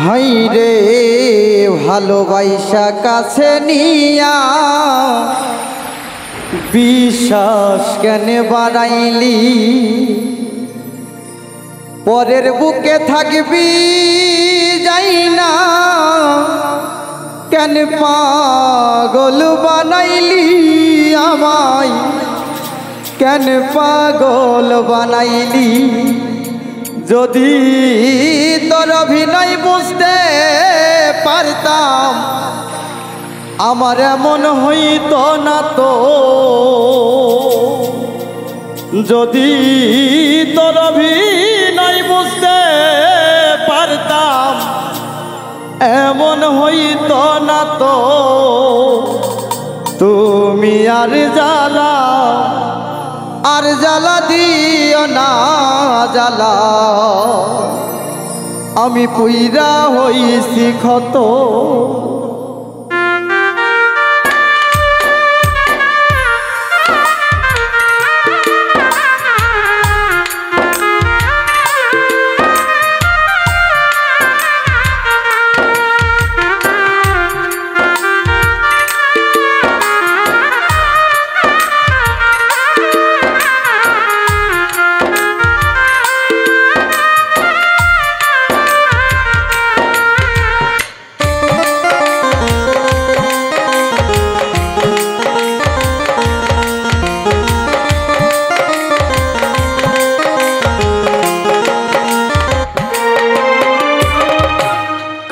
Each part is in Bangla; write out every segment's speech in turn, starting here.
হাইরে ভালোবাসা কাছে নিয়া বিশ্বাস কেন বাড়াইলি, পরের বুকে থাকবি যাই না কেন পাগল বানাইলি আমায়, কেন পাগল বানাইলি। যদি তোর অভিনয় বুঝতে পারতাম আমার এমন হইতো না তো, যদি তোর অভিনয় বুঝতে পারতাম এমন হইতো না তো। তুমি আর জ্বালা দিও না জ্বালা, আমি পুইরা হইছি ক্ষত।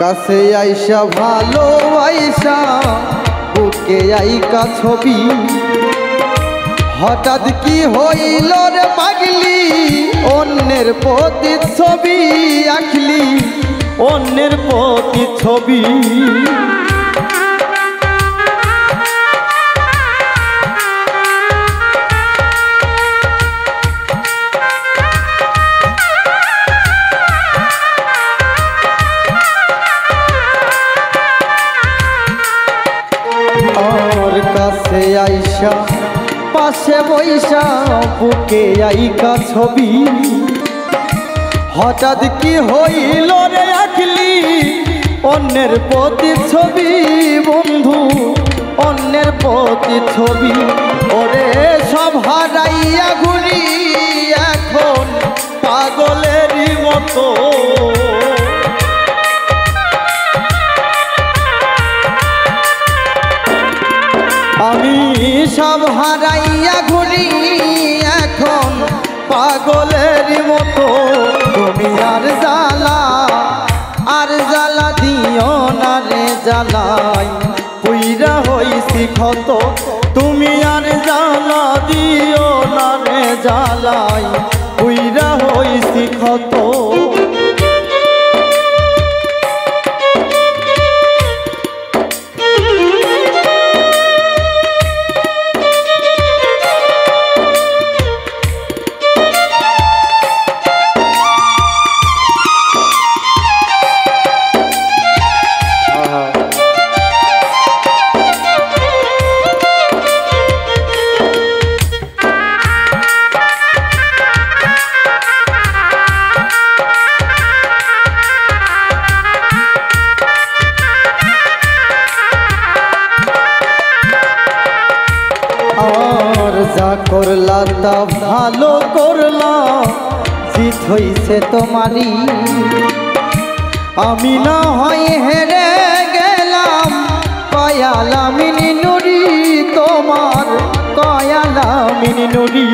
কাছে আইসা ভালো আইসা বুকে আইকা ছবি, হঠাৎ কি হইল রে পাগলি অন্যের প্রতি ছবি আঁকলি, অন্যের প্রতি ছবি। কাছে আইসা পাশে বইসা বুকে আইকা ছবি, হঠাৎ কি হইল রে আঁকলি অন্যের প্রতি ছবি বন্ধু, অন্যের প্রতি ছবি। ওরে সব হারাইয়া ঘুরি এখন পাগলেরই মতো, আমি সব হারাইয়া ঘুরি এখন পাগলের মতো। তুমি আর জ্বালা দিও না রে জ্বালাই পুইরা হইছি ক্ষত। তুমি আর জ্বালা দিও না রে জ্বালাই পুইরা হইছি ক্ষত। যা করলা তা ভালো করলা, জিত হইছে তোমারই। আমি না হয় হেরে গেলাম কয়ালামিনী নুরি তোমার, কয়ালামিনী নুরি।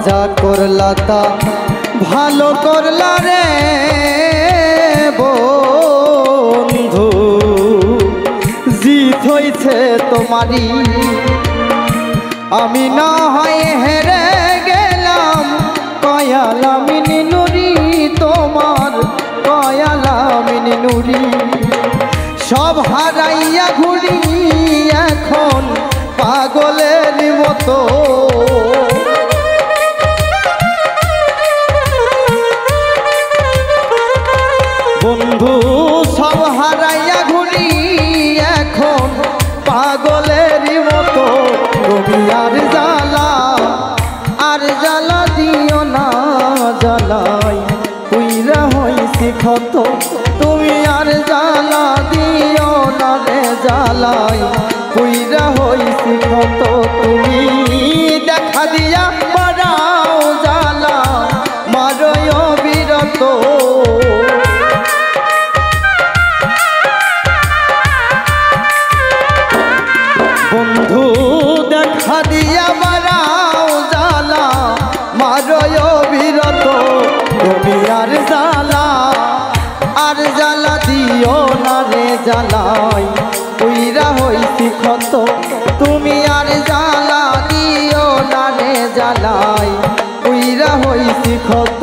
যা করলা তা ভালো করলা রে বন্ধু, জিত হইছে তোমারই। আমি না হয় হেরে গেলাম কয়ালামিনী নুরি তোমার, কয়ালামিনী নুরি। সব হারাইয়া ঘুরি এখন পাগলের মতো, হইছি কত তুমি দেখা দিয়া বাড়াও জ্বালা মারয় বিরত বন্ধু দেখা দিয়া বাড়াও জ্বালা মারয় বিরত তুমি আর জ্বালা দিও না রে জ্বালাই উইরা হইছি ক্ষত তুমি আর জ্বালা দিও না রে জ্বালাই উইরা হইছি ক্ষত